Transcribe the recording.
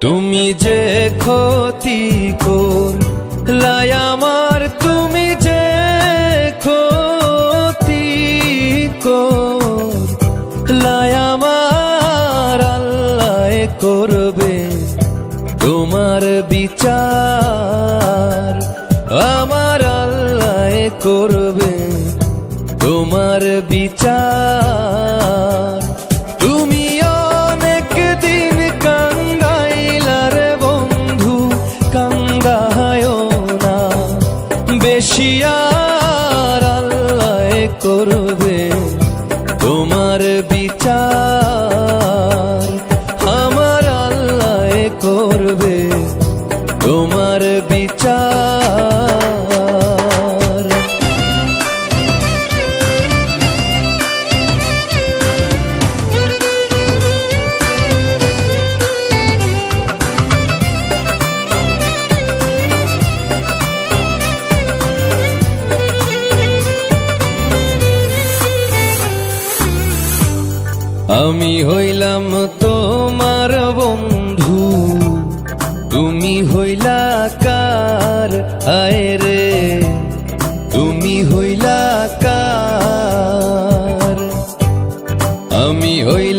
তুমি যে ক্ষতি করলাই আমার, তুমি যে ক্ষতি করলাই আমার, আল্লাহ করবে তোমার বিচার, আমার আল্লাহ করবে তোমার বিচার। তুমি অনেক দিন কাঙ্গাইলার বন্ধু, কাঙ্গায়ও না বেশি, আর আল্লাহ করবে তোমার বিচার, আমার আল্লাহ করবে তোমার বিচার। আমি হইলাম তোমার বন্ধু, তুমি হইলা কার, আয় রে তুমি হইলা কার। আমি হইলাম